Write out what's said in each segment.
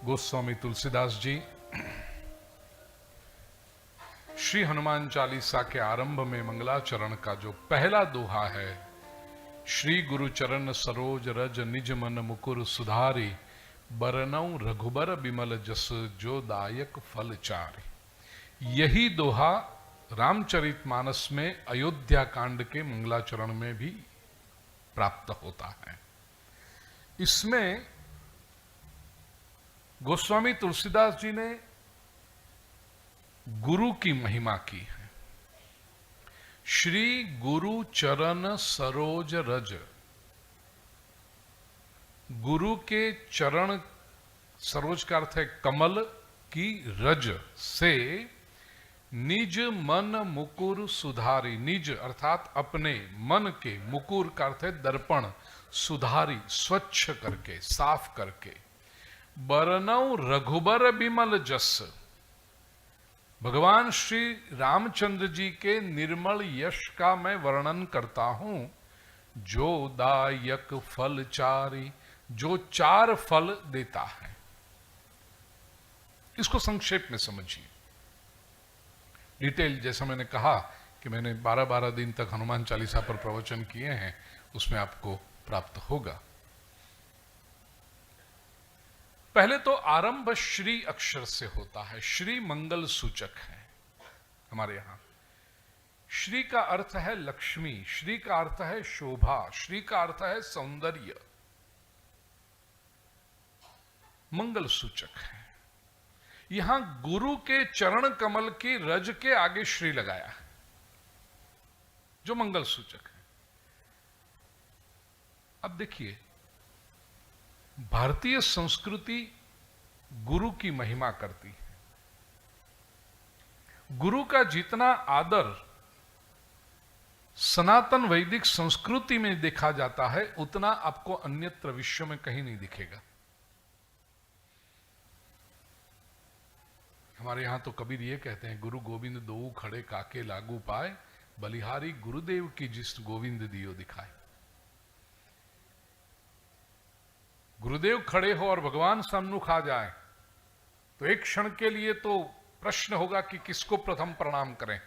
गोस्वामी तुलसीदास जी श्री हनुमान चालीसा के आरंभ में मंगलाचरण का जो पहला दोहा है, श्री गुरु चरण सरोज रज निज मन मुकुर सुधारी, बरनौ रघुबर बिमल जस जो दायक फल चारि। यही दोहा रामचरितमानस में अयोध्या कांड के मंगलाचरण में भी प्राप्त होता है। इसमें गोस्वामी तुलसीदास जी ने गुरु की महिमा की है। श्री गुरु चरण सरोज रज, गुरु के चरण, सरोज का अर्थ है कमल की, रज से निज मन मुकुर सुधारी, निज अर्थात अपने मन के, मुकुर का अर्थ है दर्पण, सुधारी स्वच्छ करके, साफ करके, बरनौ रघुबर बिमल जस, भगवान श्री रामचंद्र जी के निर्मल यश का मैं वर्णन करता हूं, जो दायक फल चारि, जो चार फल देता है। इसको संक्षेप में समझिए। डिटेल जैसा मैंने कहा कि मैंने 12-12 दिन तक हनुमान चालीसा पर प्रवचन किए हैं, उसमें आपको प्राप्त होगा। पहले तो आरंभ श्री अक्षर से होता है। श्री मंगल सूचक है हमारे यहां। श्री का अर्थ है लक्ष्मी, श्री का अर्थ है शोभा, श्री का अर्थ है सौंदर्य, मंगल सूचक है। यहां गुरु के चरण कमल की रज के आगे श्री लगाया है, जो मंगल सूचक है। अब देखिए, भारतीय संस्कृति गुरु की महिमा करती है। गुरु का जितना आदर सनातन वैदिक संस्कृति में देखा जाता है, उतना आपको अन्यत्र विश्व में कहीं नहीं दिखेगा। हमारे यहां तो कबीर ये कहते हैं, गुरु गोविंद दोऊ खड़े काके लागू पाए, बलिहारी गुरुदेव की जिस गोविंद दियो दिखाए। गुरुदेव खड़े हो और भगवान सम्मुख आ जाए तो एक क्षण के लिए तो प्रश्न होगा कि किसको प्रथम प्रणाम करें।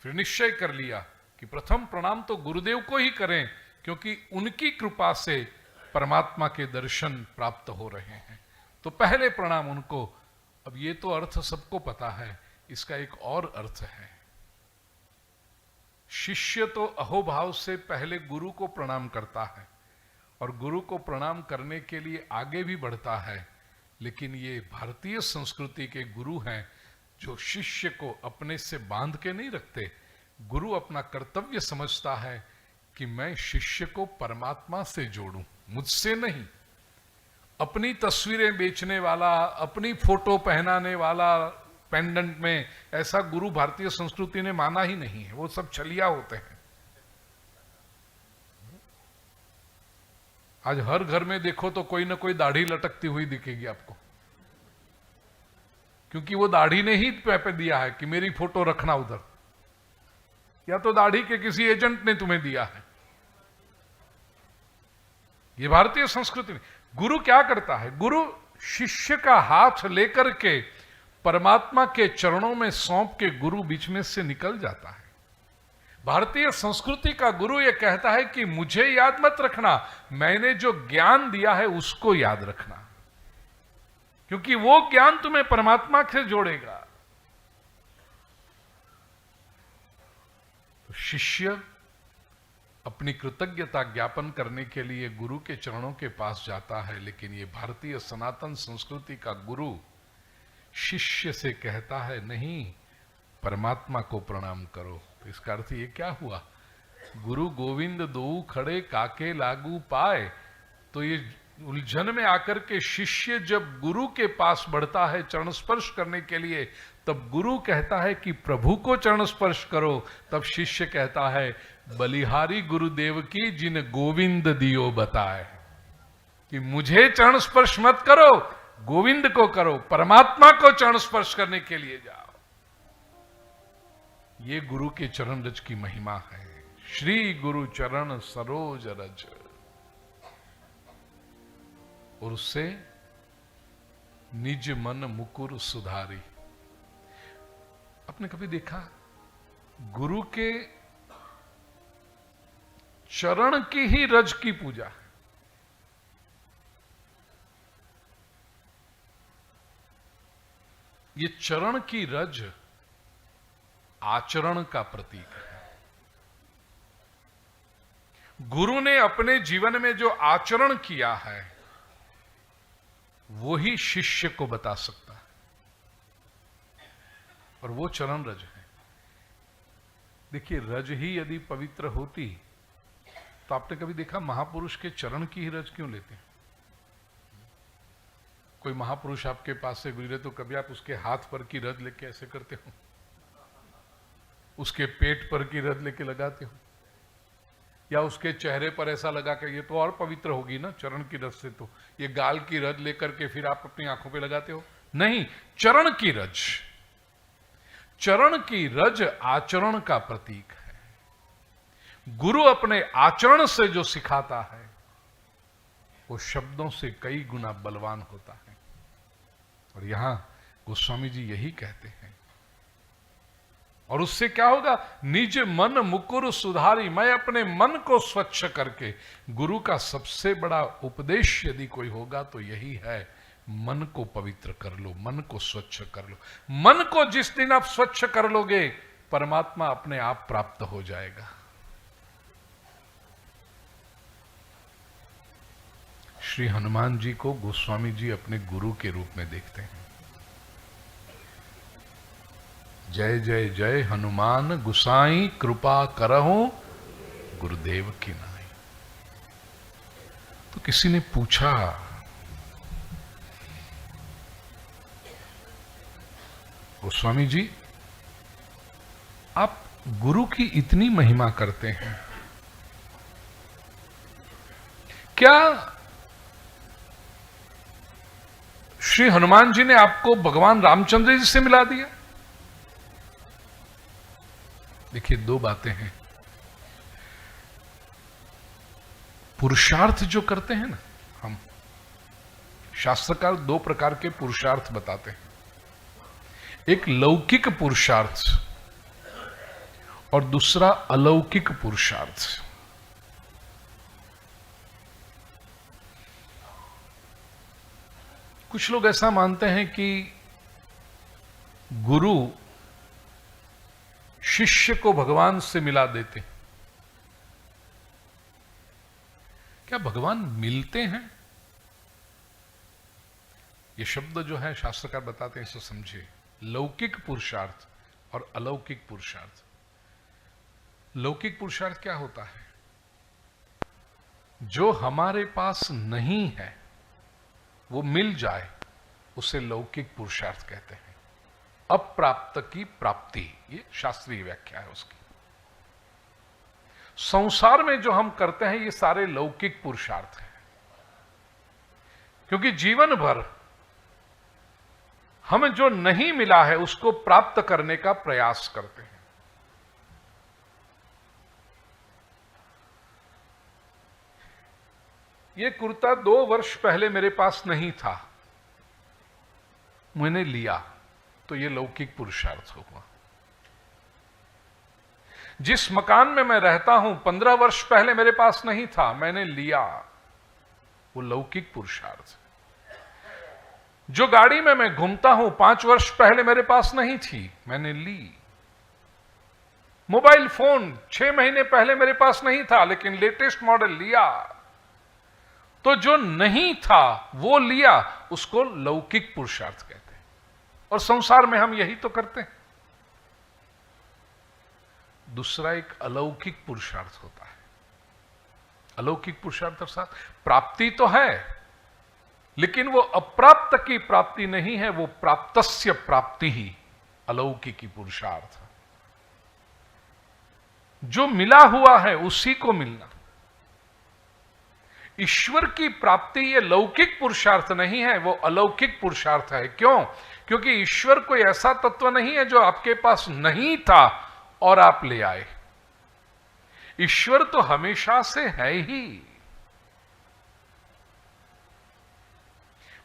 फिर निश्चय कर लिया कि प्रथम प्रणाम तो गुरुदेव को ही करें, क्योंकि उनकी कृपा से परमात्मा के दर्शन प्राप्त हो रहे हैं, तो पहले प्रणाम उनको। अब ये तो अर्थ सबको पता है, इसका एक और अर्थ है। शिष्य तो अहोभाव से पहले गुरु को प्रणाम करता है और गुरु को प्रणाम करने के लिए आगे भी बढ़ता है, लेकिन ये भारतीय संस्कृति के गुरु हैं जो शिष्य को अपने से बांध के नहीं रखते। गुरु अपना कर्तव्य समझता है कि मैं शिष्य को परमात्मा से जोड़ूं, मुझसे नहीं। अपनी तस्वीरें बेचने वाला, अपनी फोटो पहनाने वाला पेंडेंट में ऐसा गुरु भारतीय संस्कृति ने माना ही नहीं है। वो सब छलिया होते हैं। आज हर घर में देखो तो कोई ना कोई दाढ़ी लटकती हुई दिखेगी आपको, क्योंकि वो दाढ़ी ने ही पे दिया है कि मेरी फोटो रखना उधर, या तो दाढ़ी के किसी एजेंट ने तुम्हें दिया है। ये भारतीय संस्कृति में गुरु क्या करता है? गुरु शिष्य का हाथ लेकर के परमात्मा के चरणों में सौंप के गुरु बीच में से निकल जाता है। भारतीय संस्कृति का गुरु यह कहता है कि मुझे याद मत रखना, मैंने जो ज्ञान दिया है उसको याद रखना, क्योंकि वो ज्ञान तुम्हें परमात्मा से जोड़ेगा। तो शिष्य अपनी कृतज्ञता ज्ञापन करने के लिए गुरु के चरणों के पास जाता है, लेकिन ये भारतीय सनातन संस्कृति का गुरु शिष्य से कहता है, नहीं, परमात्मा को प्रणाम करो। तो इसका अर्थ ये क्या हुआ? गुरु गोविंद दोऊ खड़े काके लागू पाए। तो ये उलझन में आकर के शिष्य जब गुरु के पास बढ़ता है चरण स्पर्श करने के लिए, तब गुरु कहता है कि प्रभु को चरण स्पर्श करो। तब शिष्य कहता है, बलिहारी गुरुदेव की जिन गोविंद दियो बताए, कि मुझे चरण स्पर्श मत करो, गोविंद को करो, परमात्मा को चरण स्पर्श करने के लिए जाओ। ये गुरु के चरण रज की महिमा है। श्री गुरु चरण सरोज रज। और उससे निज मन मुकुर सुधारी। आपने कभी देखा गुरु के चरण की ही रज की पूजा, ये चरण की रज आचरण का प्रतीक है। गुरु ने अपने जीवन में जो आचरण किया है वो ही शिष्य को बता सकता है, और वो चरण रज है। देखिए, रज ही यदि पवित्र होती तो आपने कभी देखा महापुरुष के चरण की ही रज क्यों लेते हैं? कोई महापुरुष आपके पास से गुजरे तो कभी आप उसके हाथ पर की रज लेके ऐसे करते हो? उसके पेट पर की रज लेके लगाते हो? या उसके चेहरे पर ऐसा लगा कि ये तो और पवित्र होगी ना चरण की रज से, तो ये गाल की रज लेकर के फिर आप अपनी आंखों पे लगाते हो? नहीं, चरण की रज। चरण की रज आचरण का प्रतीक है। गुरु अपने आचरण से जो सिखाता है वो शब्दों से कई गुना बलवान होता है। और यहां गोस्वामी जी यही कहते हैं। और उससे क्या होगा? निज मन मुकुर सुधारी। मैं अपने मन को स्वच्छ करके, गुरु का सबसे बड़ा उपदेश यदि कोई होगा तो यही है, मन को पवित्र कर लो, मन को स्वच्छ कर लो। मन को जिस दिन आप स्वच्छ कर लोगे, परमात्मा अपने आप प्राप्त हो जाएगा। श्री हनुमान जी को गोस्वामी जी अपने गुरु के रूप में देखते हैं। जय जय जय हनुमान गुसाई, कृपा करहु गुरुदेव की नाई। तो किसी ने पूछा, गोस्वामी जी आप गुरु की इतनी महिमा करते हैं, क्या श्री हनुमान जी ने आपको भगवान रामचंद्र जी से मिला दिया? देखिए, दो बातें हैं। पुरुषार्थ जो करते हैं ना, हम शास्त्रकार दो प्रकार के पुरुषार्थ बताते हैं। एक लौकिक पुरुषार्थ और दूसरा अलौकिक पुरुषार्थ। कुछ लोग ऐसा मानते हैं कि गुरु शिष्य को भगवान से मिला देते। क्या भगवान मिलते हैं? ये शब्द जो है शास्त्रकार बताते हैं, इसे समझिए। लौकिक पुरुषार्थ और अलौकिक पुरुषार्थ। लौकिक पुरुषार्थ क्या होता है? जो हमारे पास नहीं है वो मिल जाए, उसे लौकिक पुरुषार्थ कहते हैं। अप्राप्त की प्राप्ति, ये शास्त्रीय व्याख्या है उसकी। संसार में जो हम करते हैं ये सारे लौकिक पुरुषार्थ हैं, क्योंकि जीवन भर हमें जो नहीं मिला है उसको प्राप्त करने का प्रयास करते हैं। ये कुर्ता 2 वर्ष पहले मेरे पास नहीं था, मैंने लिया, तो ये लौकिक पुरुषार्थ हुआ। जिस मकान में मैं रहता हूं 15 वर्ष पहले मेरे पास नहीं था, मैंने लिया, वो लौकिक पुरुषार्थ। जो गाड़ी में मैं घूमता हूं 5 वर्ष पहले मेरे पास नहीं थी, मैंने ली। मोबाइल फोन 6 महीने पहले मेरे पास नहीं था, लेकिन लेटेस्ट मॉडल लिया। तो जो नहीं था वो लिया, उसको लौकिक पुरुषार्थ कहते हैं। और संसार में हम यही तो करते हैं। दूसरा एक अलौकिक पुरुषार्थ होता है। अलौकिक पुरुषार्थ अर्थात प्राप्ति तो है, लेकिन वो अप्राप्त की प्राप्ति नहीं है, वो प्राप्तस्य प्राप्ति ही अलौकिकी पुरुषार्थ। जो मिला हुआ है उसी को मिलना। ईश्वर की प्राप्ति ये लौकिक पुरुषार्थ नहीं है, वो अलौकिक पुरुषार्थ है। क्यों? क्योंकि ईश्वर कोई ऐसा तत्व नहीं है जो आपके पास नहीं था और आप ले आए। ईश्वर तो हमेशा से है ही।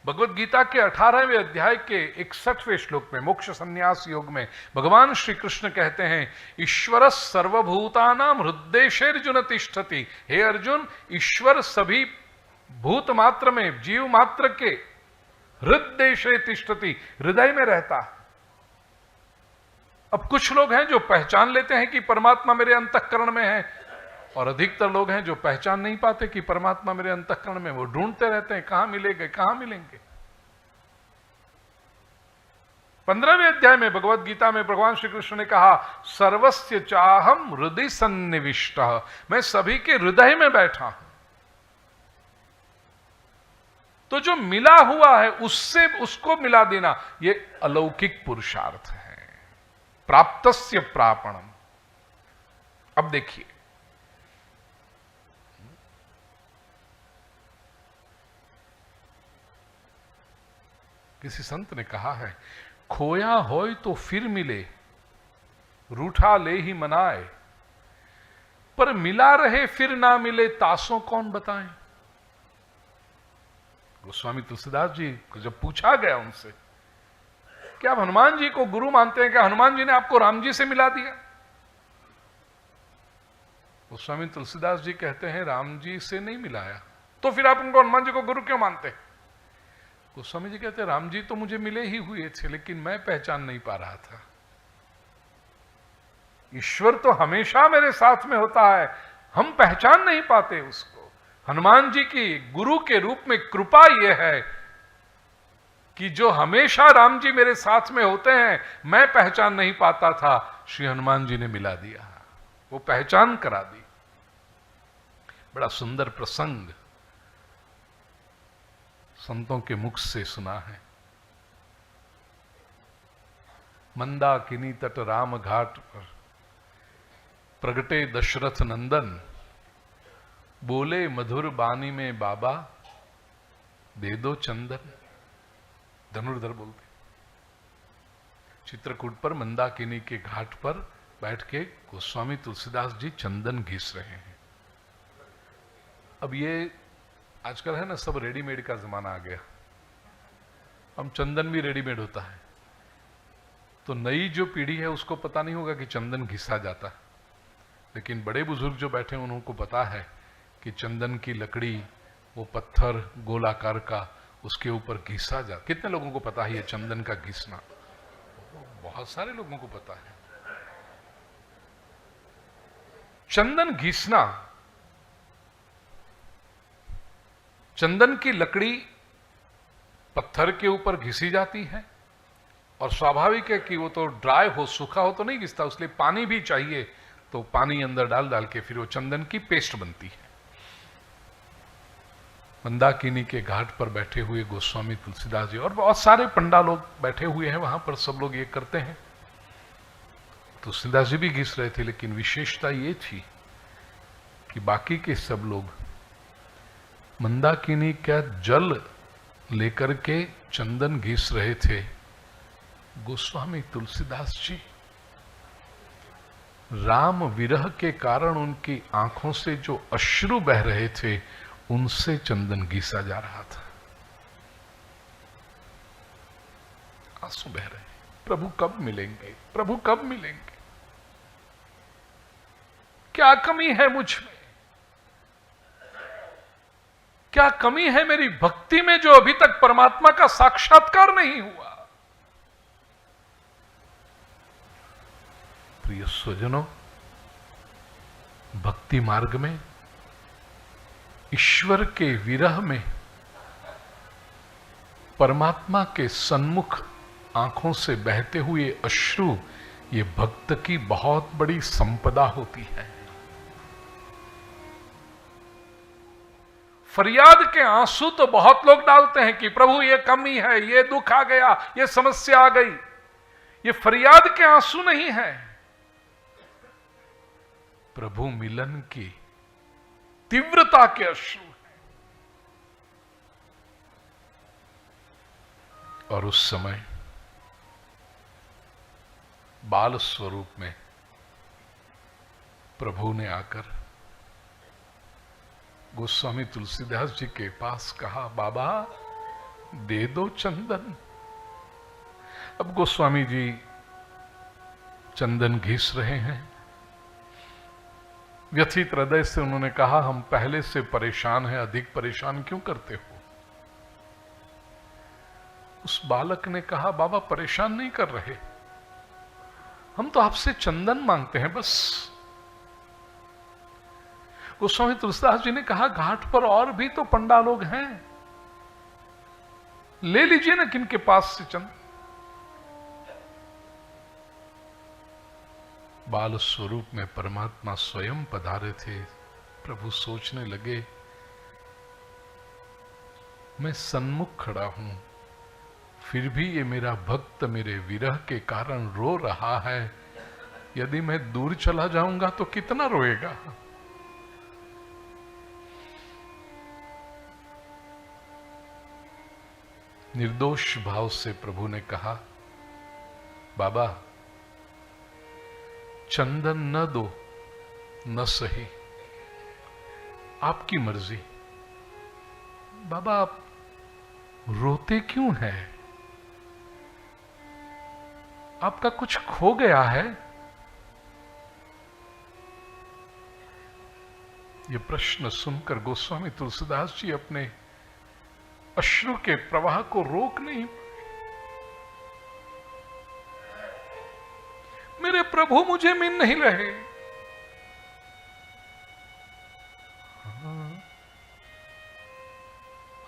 भगवत गीता के 18वें अध्याय के 61वें श्लोक में मोक्ष संन्यास योग में भगवान श्री कृष्ण कहते हैं, ईश्वर सर्वभूतानां हृद्देशेर्जुन तिष्ठति। हे अर्जुन, ईश्वर सभी भूत मात्र में, जीव मात्र के हृद्देशे तिष्ठति, हृदय में रहता है। अब कुछ लोग हैं जो पहचान लेते हैं कि परमात्मा मेरे अंतःकरण में है, और अधिकतर लोग हैं जो पहचान नहीं पाते कि परमात्मा मेरे अंतःकरण में। वो ढूंढते रहते हैं कहां मिलेंगे, कहां मिलेंगे। 15वें अध्याय में भगवत गीता में भगवान श्री कृष्ण ने कहा, सर्वस्य चाहम हृदय सन्निविष्ट, मैं सभी के हृदय में बैठा हूं। तो जो मिला हुआ है उससे उसको मिला देना, यह अलौकिक पुरुषार्थ है, प्राप्तस्य प्रापणम। अब देखिए, किसी संत ने कहा है, खोया होय तो फिर मिले, रूठा ले ही मनाए, पर मिला रहे फिर ना मिले, तासों कौन बताएं। गोस्वामी तुलसीदास जी को जब पूछा गया उनसे कि आप हनुमान जी को गुरु मानते हैं, क्या हनुमान जी ने आपको राम जी से मिला दिया? गोस्वामी तुलसीदास जी कहते हैं, राम जी से नहीं मिलाया, तो फिर आप उनको हनुमान जी को गुरु क्यों मानते हैं? गोस्वामी जी कहते हैं, राम जी तो मुझे मिले ही हुए थे, लेकिन मैं पहचान नहीं पा रहा था। ईश्वर तो हमेशा मेरे साथ में होता है, हम पहचान नहीं पाते उसको। हनुमान जी की गुरु के रूप में कृपा यह है कि जो हमेशा राम जी मेरे साथ में होते हैं, मैं पहचान नहीं पाता था, श्री हनुमान जी ने मिला दिया, वो पहचान करा दी। बड़ा सुंदर प्रसंग संतों के मुख से सुना है। मंदाकिनी तट राम घाट पर प्रगटे दशरथ नंदन, बोले मधुर बानी में बाबा दे दो चंदन। धनुर्धर बोलते, चित्रकूट पर मंदाकिनी के घाट पर बैठ के गोस्वामी तुलसीदास जी चंदन घिस रहे हैं। अब ये आजकल है ना, सब रेडीमेड का जमाना आ गया, हम चंदन भी रेडीमेड होता है। तो नई जो पीढ़ी है उसको पता नहीं होगा कि चंदन घिसा जाता है, लेकिन बड़े बुजुर्ग जो बैठे हैं उनको पता है कि चंदन की लकड़ी, वो पत्थर गोलाकार का, उसके ऊपर घिसा जा। कितने लोगों को पता है ये चंदन का घिसना? बहुत सारे लोगों को पता है। चंदन घिसना, चंदन की लकड़ी पत्थर के ऊपर घिसी जाती है, और स्वाभाविक है कि वो तो ड्राई हो, सूखा हो तो नहीं घिसता, उसलिए पानी भी चाहिए, तो पानी अंदर डाल डाल के फिर वो चंदन की पेस्ट बनती है। मंदाकिनी के घाट पर बैठे हुए गोस्वामी तुलसीदास जी और बहुत सारे पंडा लोग बैठे हुए हैं वहां पर, सब लोग ये करते हैं। तुलसीदास जी भी घिस रहे थे, लेकिन विशेषता ये थी कि बाकी के सब लोग मंदाकिनी का जल लेकर के चंदन घिस रहे थे। गोस्वामी तुलसीदास जी राम विरह के कारण उनकी आंखों से जो अश्रु बह रहे थे, उनसे चंदन घिसा जा रहा था। आंसू बह रहे, प्रभु कब मिलेंगे, प्रभु कब मिलेंगे, क्या कमी है मुझ में, क्या कमी है मेरी भक्ति में जो अभी तक परमात्मा का साक्षात्कार नहीं हुआ। प्रिय स्वजनों, भक्ति मार्ग में ईश्वर के विरह में परमात्मा के सन्मुख आंखों से बहते हुए अश्रु, ये भक्त की बहुत बड़ी संपदा होती है। फरियाद के आंसू तो बहुत लोग डालते हैं कि प्रभु ये कमी है, ये दुख आ गया, ये समस्या आ गई। ये फरियाद के आंसू नहीं है, प्रभु मिलन की तीव्रता के अश्रु हैं। और उस समय बाल स्वरूप में प्रभु ने आकर गोस्वामी तुलसीदास जी के पास कहा, बाबा दे दो चंदन। अब गोस्वामी जी चंदन घिस रहे हैं। व्यथित हृदय से उन्होंने कहा, हम पहले से परेशान हैं, अधिक परेशान क्यों करते हो? उस बालक ने कहा, बाबा परेशान नहीं कर रहे, हम तो आपसे चंदन मांगते हैं बस। गोस्वामी तुलसीदास जी ने कहा, घाट पर और भी तो पंडा लोग हैं, ले लीजिए ना किनके पास से चंदन। बाल स्वरूप में परमात्मा स्वयं पधारे थे। प्रभु सोचने लगे, मैं सन्मुख खड़ा हूं, फिर भी ये मेरा भक्त मेरे विरह के कारण रो रहा है। यदि मैं दूर चला जाऊंगा तो कितना रोएगा। निर्दोष भाव से प्रभु ने कहा, बाबा चंदन न दो न सही, आपकी मर्जी। बाबा आप रोते क्यों हैं? आपका कुछ खो गया है? यह प्रश्न सुनकर गोस्वामी तुलसीदास जी अपने अश्रु के प्रवाह को रोक नहीं पाए। मेरे प्रभु मुझे मिल नहीं रहे।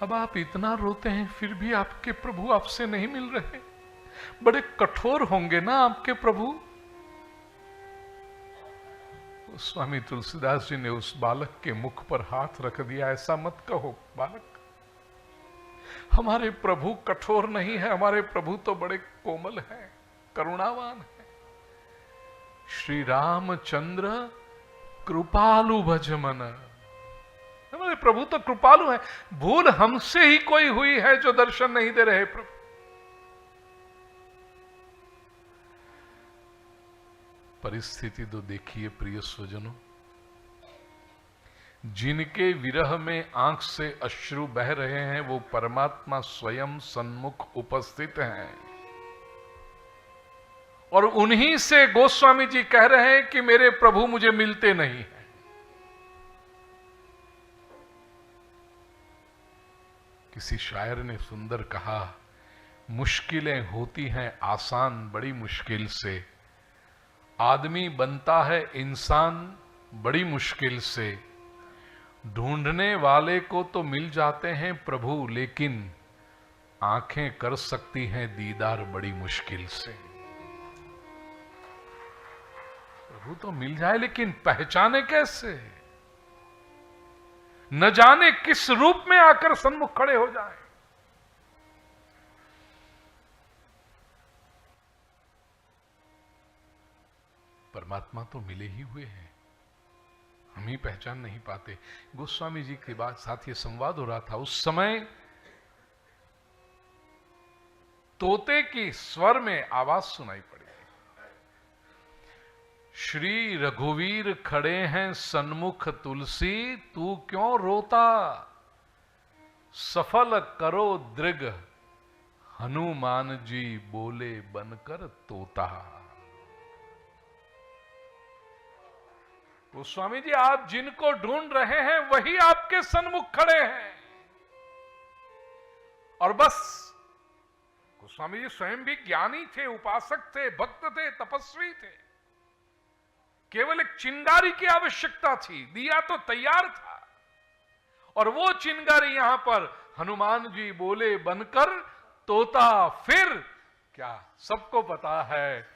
अब आप इतना रोते हैं, फिर भी आपके प्रभु आपसे नहीं मिल रहे। बड़े कठोर होंगे ना आपके प्रभु। स्वामी तुलसीदास जी ने उस बालक के मुख पर हाथ रख दिया। ऐसा मत कहो बालक, हमारे प्रभु कठोर नहीं है, हमारे प्रभु तो बड़े कोमल हैं, करुणावान है। श्री रामचंद्र कृपालु भज मन। हमारे प्रभु तो कृपालु हैं। भूल हमसे ही कोई हुई है जो दर्शन नहीं दे रहे प्रभु। परिस्थिति तो देखिए प्रिय स्वजनों, जिनके विरह में आंख से अश्रु बह रहे हैं वो परमात्मा स्वयं सन्मुख उपस्थित हैं, और उन्हीं से गोस्वामी जी कह रहे हैं कि मेरे प्रभु मुझे मिलते नहीं हैं। किसी शायर ने सुंदर कहा, मुश्किलें होती हैं आसान बड़ी मुश्किल से, आदमी बनता है इंसान बड़ी मुश्किल से, ढूंढने वाले को तो मिल जाते हैं प्रभु, लेकिन आंखें कर सकती हैं दीदार बड़ी मुश्किल से। प्रभु तो मिल जाए लेकिन पहचाने कैसे? न जाने किस रूप में आकर सन्मुख खड़े हो जाए। परमात्मा तो मिले ही हुए हैं, हम ही पहचान नहीं पाते। गोस्वामी जी के बाद साथ ये संवाद हो रहा था। उस समय तोते की स्वर में आवाज सुनाई पड़ी, श्री रघुवीर खड़े हैं सन्मुख तुलसी, तू क्यों रोता? सफल करो दृग, हनुमान जी बोले बनकर तोता। गोस्वामी जी, आप जिनको ढूंढ रहे हैं वही आपके सन्मुख खड़े हैं। और बस गोस्वामी जी स्वयं भी ज्ञानी थे, उपासक थे, भक्त थे, तपस्वी थे। केवल एक चिंगारी की आवश्यकता थी, दिया तो तैयार था। और वो चिंगारी यहां पर हनुमान जी बोले बनकर तोता। फिर क्या सबको पता है,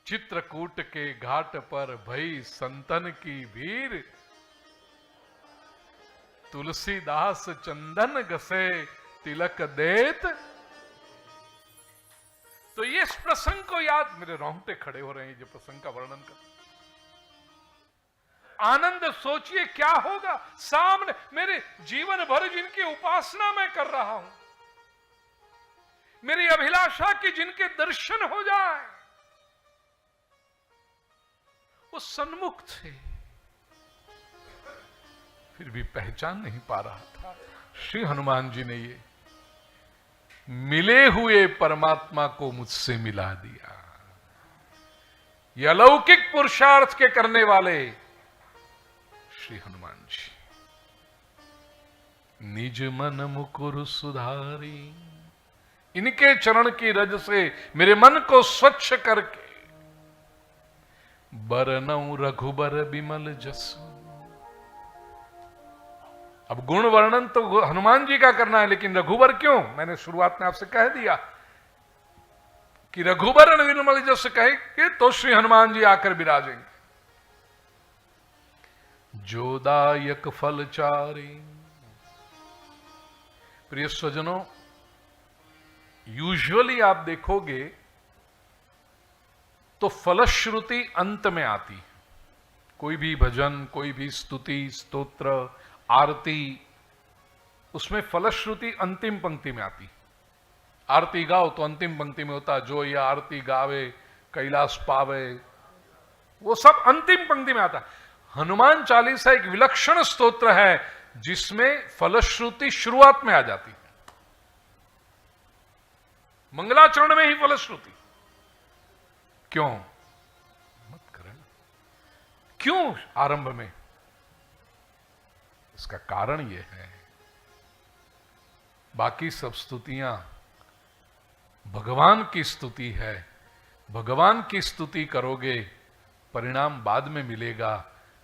चित्रकूट के घाट पर भई संतन की भीड़, तुलसीदास चंदन घसे तिलक देत। तो ये इस प्रसंग को याद, मेरे रोंगटे खड़े हो रहे हैं जो प्रसंग का वर्णन कर। आनंद सोचिए क्या होगा सामने, मेरे जीवन भर जिनकी उपासना मैं कर रहा हूं, मेरी अभिलाषा की जिनके दर्शन हो जाए, वो सन्मुख थे, फिर भी पहचान नहीं पा रहा था। श्री हनुमान जी ने ये मिले हुए परमात्मा को मुझसे मिला दिया। ये अलौकिक पुरुषार्थ के करने वाले श्री हनुमान जी। निज मन मुकुर सुधारी, इनके चरण की रज से मेरे मन को स्वच्छ करके, बरनऊ रघुबर बिमल जसु। अब गुण वर्णन तो हनुमान जी का करना है, लेकिन रघुबर क्यों? मैंने शुरुआत में आपसे कह दिया कि रघुबर विमल जस कहे तो श्री हनुमान जी आकर विराजेंगे। जोदायक फलचारी, प्रिय स्वजनों, यूजुअली आप देखोगे तो फलश्रुति अंत में आती। कोई भी भजन, कोई भी स्तुति, स्तोत्र, आरती, उसमें फलश्रुति अंतिम पंक्ति में आती। आरती गाओ तो अंतिम पंक्ति में होता जो यह आरती गावे कैलाश पावे, वो सब अंतिम पंक्ति में आता। हनुमान चालीसा एक विलक्षण स्तोत्र है जिसमें फलश्रुति शुरुआत में आ जाती है। मंगलाचरण में ही फलश्रुति। क्यों? मत करें। क्यों आरंभ में? इसका कारण यह है, बाकी सब स्तुतियां भगवान की स्तुति है। भगवान की स्तुति करोगे, परिणाम बाद में मिलेगा।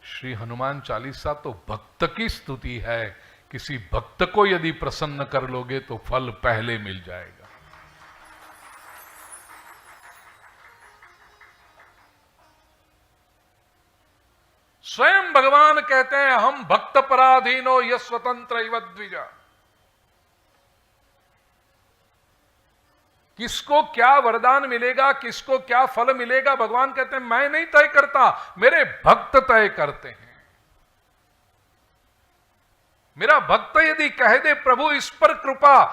श्री हनुमान चालीसा तो भक्त की स्तुति है। किसी भक्त को यदि प्रसन्न कर लोगे तो फल पहले मिल जाएगा। स्वयं भगवान कहते हैं, हम भक्त पराधीनो यह स्वतंत्र इव द्विजा। किसको क्या वरदान मिलेगा, किसको क्या फल मिलेगा, भगवान कहते हैं मैं नहीं तय करता, मेरे भक्त तय करते हैं। मेरा भक्त यदि कह दे प्रभु इस पर कृपा,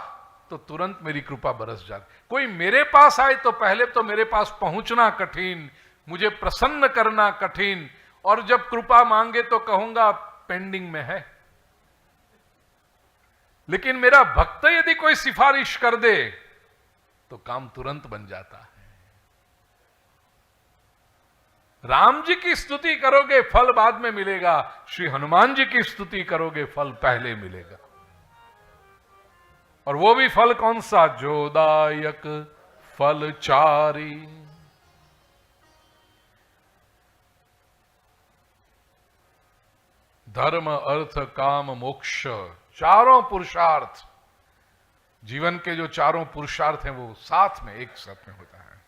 तो तुरंत मेरी कृपा बरस जाती। कोई मेरे पास आए तो पहले तो मेरे पास पहुंचना कठिन, मुझे प्रसन्न करना कठिन, और जब कृपा मांगे तो कहूंगा पेंडिंग में है। लेकिन मेरा भक्त यदि कोई सिफारिश कर दे तो काम तुरंत बन जाता है। राम जी की स्तुति करोगे फल बाद में मिलेगा, श्री हनुमान जी की स्तुति करोगे फल पहले मिलेगा। और वो भी फल कौन सा? जोदायक फलचारी। धर्म अर्थ काम मोक्ष, चारों पुरुषार्थ, जीवन के जो चारों पुरुषार्थ हैं वो साथ में, एक साथ में होता है।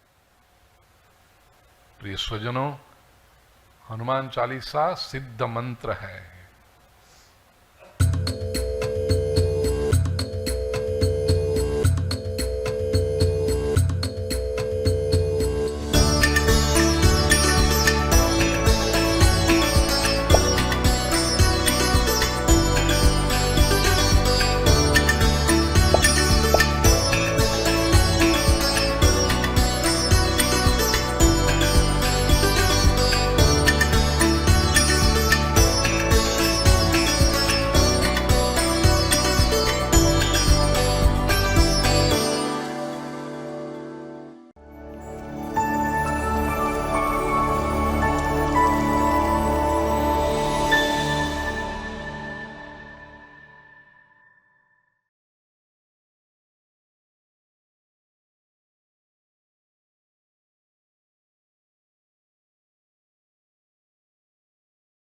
प्रिय स्वजनों, हनुमान चालीसा सिद्ध मंत्र है।